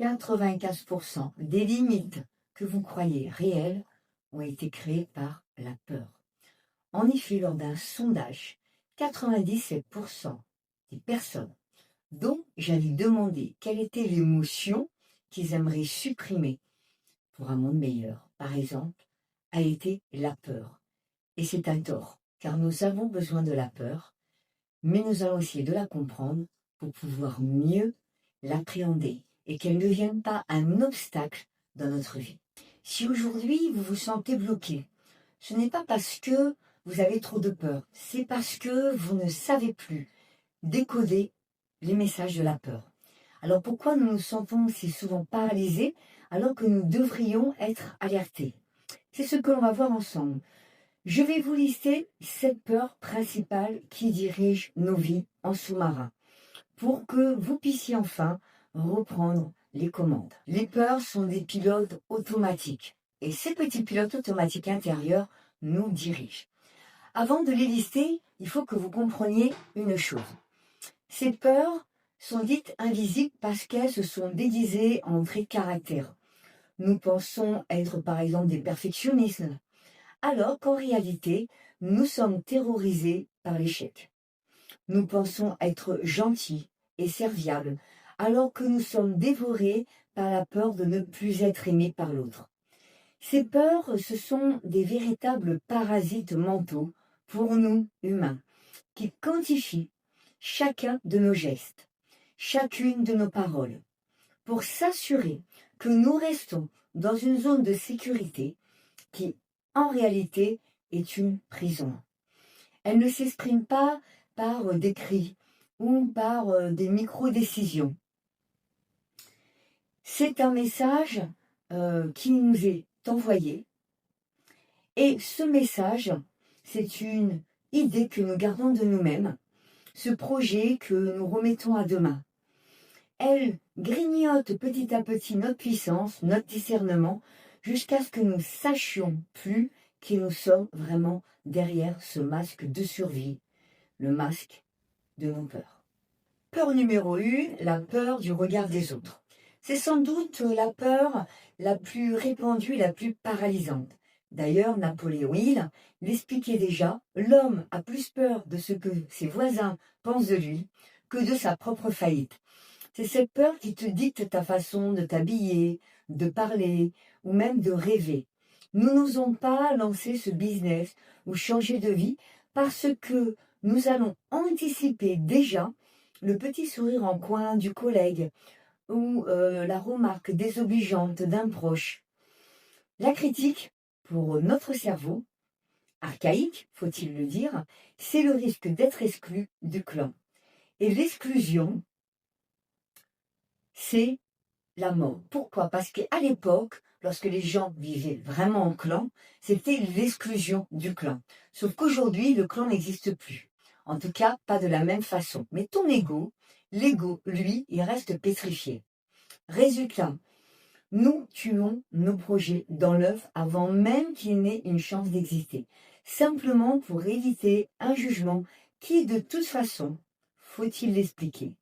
95% des limites que vous croyez réelles ont été créées par la peur. En effet, lors d'un sondage, 97% des personnes dont j'allais demander quelle était l'émotion qu'ils aimeraient supprimer pour un monde meilleur, par exemple, a été la peur. Et c'est un tort, car nous avons besoin de la peur, mais nous allons essayer de la comprendre pour pouvoir mieux l'appréhender et qu'elle ne devienne pas un obstacle dans notre vie. Si aujourd'hui vous vous sentez bloqué, ce n'est pas parce que vous avez trop de peur, c'est parce que vous ne savez plus décoder les messages de la peur. Alors pourquoi nous nous sentons si souvent paralysés alors que nous devrions être alertés? C'est ce que l'on va voir ensemble. Je vais vous lister 7 peurs principales qui dirigent nos vies en sous-marin pour que vous puissiez enfin reprendre les commandes. Les peurs sont des pilotes automatiques et ces petits pilotes automatiques intérieurs nous dirigent. Avant de les lister, il faut que vous compreniez une chose. Ces peurs sont dites invisibles parce qu'elles se sont déguisées en traits de caractère. Nous pensons être par exemple des perfectionnistes, alors qu'en réalité, nous sommes terrorisés par l'échec. Nous pensons être gentils et serviables, alors que nous sommes dévorés par la peur de ne plus être aimés par l'autre. Ces peurs, ce sont des véritables parasites mentaux pour nous, humains, qui quantifient chacun de nos gestes, chacune de nos paroles, pour s'assurer que nous restons dans une zone de sécurité qui, en réalité, est une prison. Elle ne s'exprime pas par des cris ou par des micro-décisions. C'est un message qui nous est envoyé et ce message, c'est une idée que nous gardons de nous-mêmes, ce projet que nous remettons à demain. Elle grignote petit à petit notre puissance, notre discernement, jusqu'à ce que nous sachions plus qui nous sommes vraiment derrière ce masque de survie, le masque de nos peurs. Peur numéro 1, la peur du regard des autres. C'est sans doute la peur la plus répandue, la plus paralysante. D'ailleurs, Napoléon Hill l'expliquait déjà, l'homme a plus peur de ce que ses voisins pensent de lui que de sa propre faillite. C'est cette peur qui te dicte ta façon de t'habiller, de parler ou même de rêver. Nous n'osons pas lancer ce business ou changer de vie parce que nous allons anticiper déjà le petit sourire en coin du collègue ou la remarque désobligeante d'un proche. La critique, pour notre cerveau, archaïque, faut-il le dire, c'est le risque d'être exclu du clan. Et l'exclusion, c'est la mort. Pourquoi? Parce qu'à l'époque, lorsque les gens vivaient vraiment en clan, c'était l'exclusion du clan. Sauf qu'aujourd'hui, le clan n'existe plus. En tout cas, pas de la même façon. Mais ton l'ego, lui, il reste pétrifié. Résultat, nous tuons nos projets dans l'œuf avant même qu'il n'ait une chance d'exister. Simplement pour éviter un jugement qui, de toute façon, faut-il l'expliquer,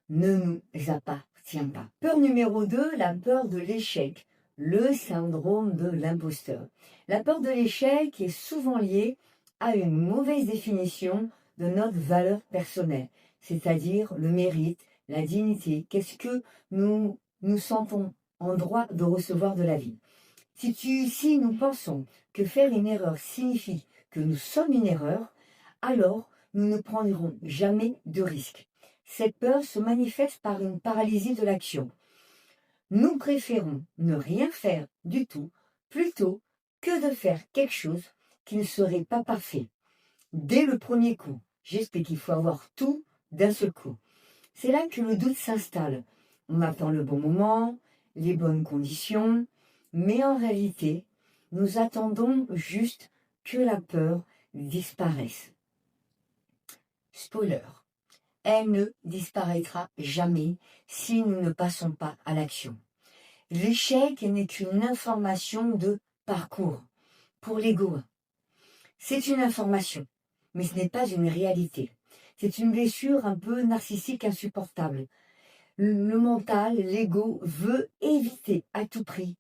ne nous appartient pas. Peur numéro 2, la peur de l'échec, le syndrome de l'imposteur. La peur de l'échec est souvent liée à une mauvaise définition de notre valeur personnelle, c'est-à-dire le mérite, la dignité, qu'est-ce que nous sentons en droit de recevoir de la vie. Si nous pensons que faire une erreur signifie que nous sommes une erreur, alors nous ne prendrons jamais de risque. Cette peur se manifeste par une paralysie de l'action. Nous préférons ne rien faire du tout plutôt que de faire quelque chose qui ne serait pas parfait. Dès le premier coup, j'explique qu'il faut avoir tout d'un seul coup. C'est là que le doute s'installe. On attend le bon moment, les bonnes conditions, mais en réalité, nous attendons juste que la peur disparaisse. Spoiler, elle ne disparaîtra jamais si nous ne passons pas à l'action. L'échec n'est qu'une information de parcours pour l'ego. C'est une information, mais ce n'est pas une réalité. C'est une blessure un peu narcissique insupportable. Le mental, l'ego veut éviter à tout prix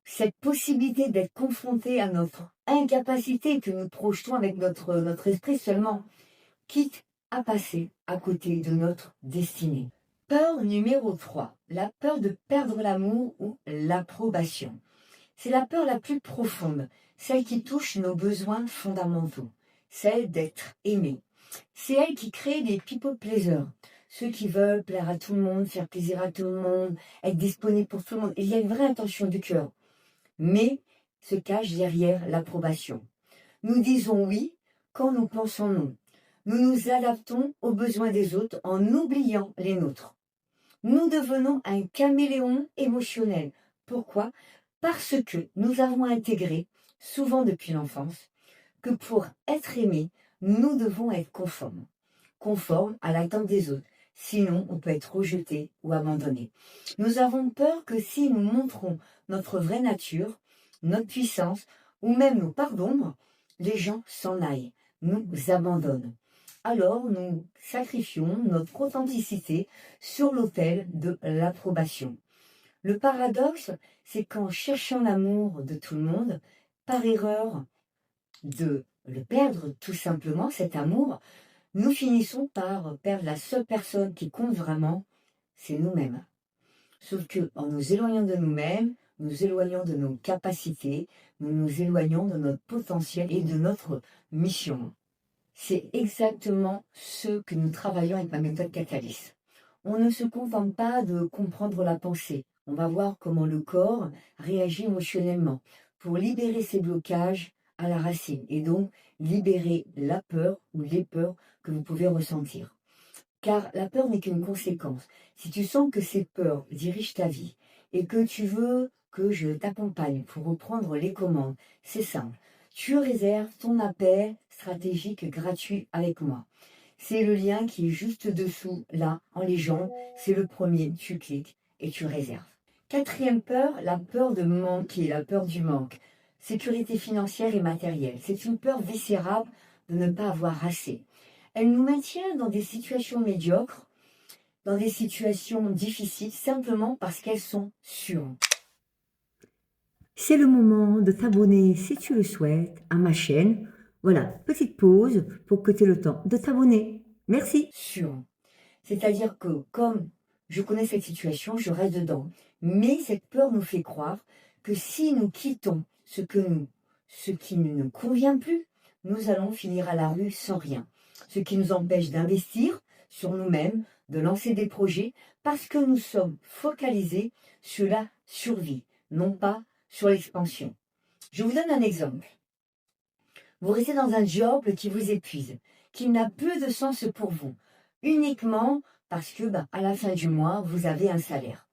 cette possibilité d'être confronté à notre incapacité que nous projetons avec notre esprit seulement, quitte à passer à côté de notre destinée. Peur numéro 3, la peur de perdre l'amour ou l'approbation. C'est la peur la plus profonde, celle qui touche nos besoins fondamentaux, celle d'être aimé. C'est elle qui crée les people pleasers, ceux qui veulent plaire à tout le monde, faire plaisir à tout le monde, être disponible pour tout le monde. Il y a une vraie intention du cœur, mais se cache derrière l'approbation. Nous disons oui quand nous pensons non. Nous nous adaptons aux besoins des autres en oubliant les nôtres. Nous devenons un caméléon émotionnel. Pourquoi? Parce que nous avons intégré, souvent depuis l'enfance, que pour être aimé, nous devons être conformes à l'attente des autres. Sinon, on peut être rejeté ou abandonné. Nous avons peur que si nous montrons notre vraie nature, notre puissance ou même nos parts d'ombre, les gens s'en aillent, nous abandonnent. Alors nous sacrifions notre authenticité sur l'autel de l'approbation. Le paradoxe, c'est qu'en cherchant l'amour de tout le monde, par erreur de le perdre tout simplement, cet amour, nous finissons par perdre la seule personne qui compte vraiment, c'est nous-mêmes. Sauf que en nous éloignant de nous-mêmes, nous éloignons de nos capacités, nous nous éloignons de notre potentiel et de notre mission. C'est exactement ce que nous travaillons avec ma méthode Catalyst. On ne se contente pas de comprendre la pensée. On va voir comment le corps réagit émotionnellement pour libérer ses blocages à la racine et donc libérer la peur ou les peurs que vous pouvez ressentir. Car la peur n'est qu'une conséquence. Si tu sens que ces peurs dirigent ta vie et que tu veux que je t'accompagne pour reprendre les commandes, c'est simple. Tu réserves ton appel stratégique gratuit avec moi. C'est le lien qui est juste dessous, là, en légende. C'est le premier, tu cliques et tu réserves. Quatrième peur, la peur de manquer, la peur du manque. Sécurité financière et matérielle. C'est une peur viscérale de ne pas avoir assez. Elle nous maintient dans des situations médiocres, dans des situations difficiles, simplement parce qu'elles sont sûres. C'est le moment de t'abonner si tu le souhaites à ma chaîne. Voilà, petite pause pour que tu aies le temps de t'abonner. Merci. Sûr. C'est-à-dire que comme je connais cette situation, je reste dedans. Mais cette peur nous fait croire que si nous quittons ce qui ne nous convient plus, nous allons finir à la rue sans rien. Ce qui nous empêche d'investir sur nous-mêmes, de lancer des projets, parce que nous sommes focalisés sur la survie, non pas sur l'expansion. Je vous donne un exemple. Vous restez dans un job qui vous épuise, qui n'a plus de sens pour vous, uniquement parce que à la fin du mois, vous avez un salaire.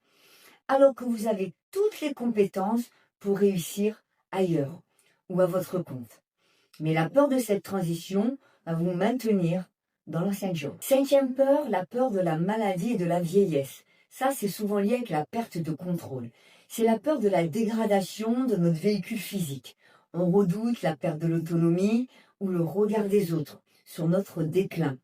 Alors que vous avez toutes les compétences pour réussir ailleurs ou à votre compte. Mais la peur de cette transition va vous maintenir dans l'ancien job. Cinquième peur, la peur de la maladie et de la vieillesse. Ça, c'est souvent lié avec la perte de contrôle. C'est la peur de la dégradation de notre véhicule physique. On redoute la perte de l'autonomie ou le regard des autres sur notre déclin.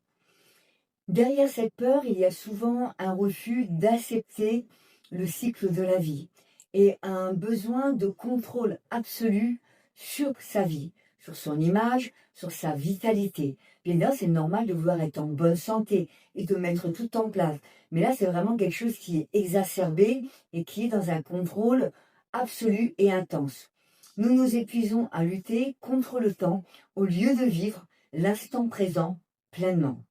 Derrière cette peur, il y a souvent un refus d'accepter le cycle de la vie et un besoin de contrôle absolu sur sa vie, sur son image, sur sa vitalité. Bien sûr, c'est normal de vouloir être en bonne santé et de mettre tout en place. Mais là, c'est vraiment quelque chose qui est exacerbé et qui est dans un contrôle absolu et intense. Nous nous épuisons à lutter contre le temps au lieu de vivre l'instant présent pleinement.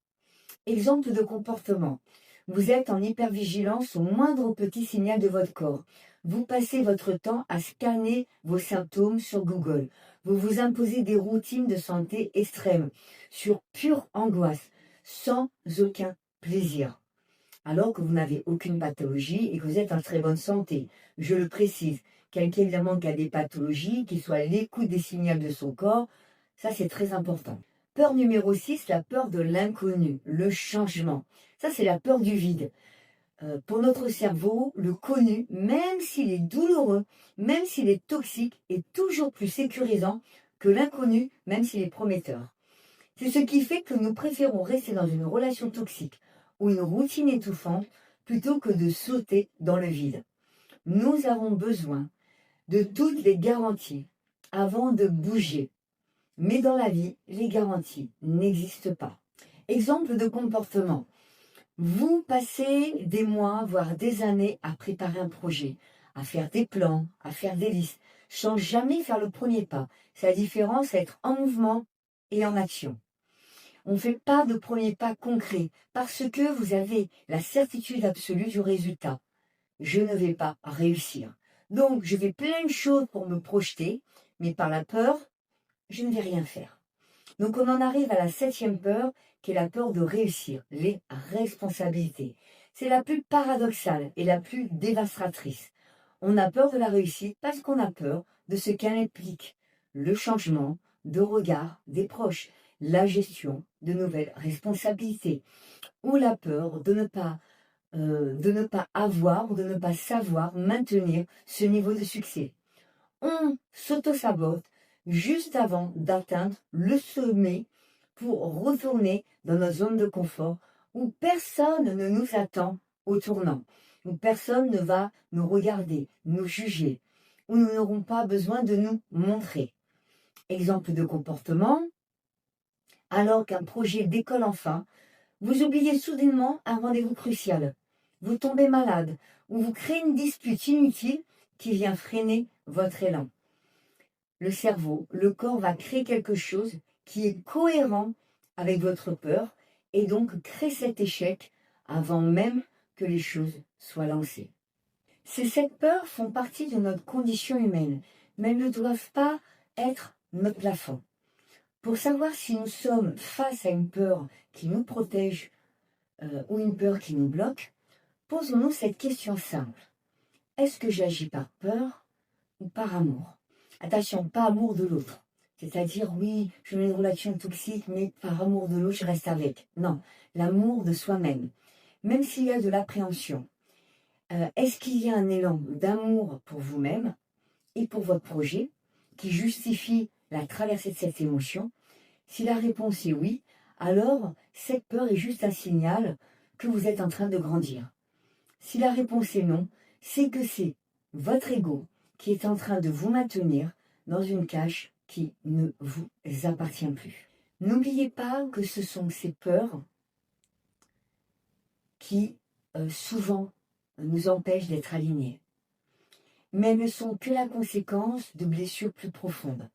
Exemple de comportement. Vous êtes en hypervigilance au moindre petit signal de votre corps. Vous passez votre temps à scanner vos symptômes sur Google. Vous vous imposez des routines de santé extrêmes, sur pure angoisse, sans aucun plaisir. Alors que vous n'avez aucune pathologie et que vous êtes en très bonne santé. Je le précise, quelqu'un évidemment qui a des pathologies, qui soit à l'écoute des signaux de son corps, ça c'est très important. Peur numéro 6, la peur de l'inconnu, le changement. Ça, c'est la peur du vide. Pour notre cerveau, le connu, même s'il est douloureux, même s'il est toxique, est toujours plus sécurisant que l'inconnu, même s'il est prometteur. C'est ce qui fait que nous préférons rester dans une relation toxique ou une routine étouffante plutôt que de sauter dans le vide. Nous avons besoin de toutes les garanties avant de bouger. Mais dans la vie, les garanties n'existent pas. Exemple de comportement. Vous passez des mois, voire des années à préparer un projet, à faire des plans, à faire des listes, sans jamais faire le premier pas. C'est la différence être en mouvement et en action. On ne fait pas de premier pas concret parce que vous avez la certitude absolue du résultat. Je ne vais pas réussir. Donc, je fais plein de choses pour me projeter, mais par la peur, je ne vais rien faire. Donc, on en arrive à la 7e peur, qui est la peur de réussir, les responsabilités. C'est la plus paradoxale et la plus dévastatrice. On a peur de la réussite parce qu'on a peur de ce qu'elle implique. Le changement de regard des proches, la gestion de nouvelles responsabilités, ou la peur de ne pas avoir ou de ne pas savoir maintenir ce niveau de succès. On s'auto-sabote juste avant d'atteindre le sommet pour retourner dans notre zone de confort où personne ne nous attend au tournant, où personne ne va nous regarder, nous juger, où nous n'aurons pas besoin de nous montrer. Exemple de comportement, alors qu'un projet décolle enfin, vous oubliez soudainement un rendez-vous crucial. Vous tombez malade ou vous créez une dispute inutile qui vient freiner votre élan. Le cerveau, le corps va créer quelque chose qui est cohérent avec votre peur et donc crée cet échec avant même que les choses soient lancées. Ces 7 peurs font partie de notre condition humaine, mais elles ne doivent pas être notre plafond. Pour savoir si nous sommes face à une peur qui nous protège ou une peur qui nous bloque, posons-nous cette question simple. Est-ce que j'agis par peur ou par amour? Attention, pas amour de l'autre. C'est-à-dire, oui, je mets une relation toxique, mais par amour de l'autre, je reste avec. Non, l'amour de soi-même. Même s'il y a de l'appréhension, est-ce qu'il y a un élan d'amour pour vous-même et pour votre projet qui justifie la traversée de cette émotion? Si la réponse est oui, alors cette peur est juste un signal que vous êtes en train de grandir. Si la réponse est non, c'est que c'est votre ego qui est en train de vous maintenir dans une cage qui ne vous appartient plus. N'oubliez pas que ce sont ces peurs qui souvent nous empêchent d'être alignés. Mais elles ne sont que la conséquence de blessures plus profondes.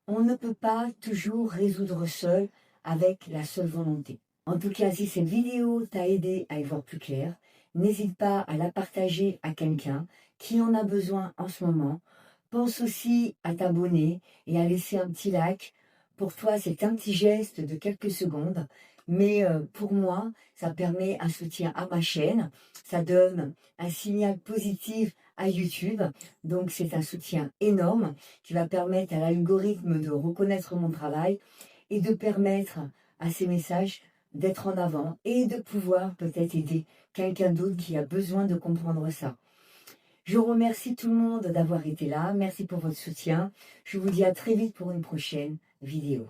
On ne peut pas toujours résoudre seul avec la seule volonté. En tout cas, si cette vidéo t'a aidé à y voir plus clair, n'hésite pas à la partager à quelqu'un qui en a besoin en ce moment. Pense aussi à t'abonner et à laisser un petit like. Pour toi, c'est un petit geste de quelques secondes, mais pour moi, ça permet un soutien à ma chaîne. Ça donne un signal positif à YouTube. Donc, c'est un soutien énorme qui va permettre à l'algorithme de reconnaître mon travail et de permettre à ces messages d'être en avant et de pouvoir peut-être aider quelqu'un d'autre qui a besoin de comprendre ça. Je remercie tout le monde d'avoir été là. Merci pour votre soutien. Je vous dis à très vite pour une prochaine vidéo.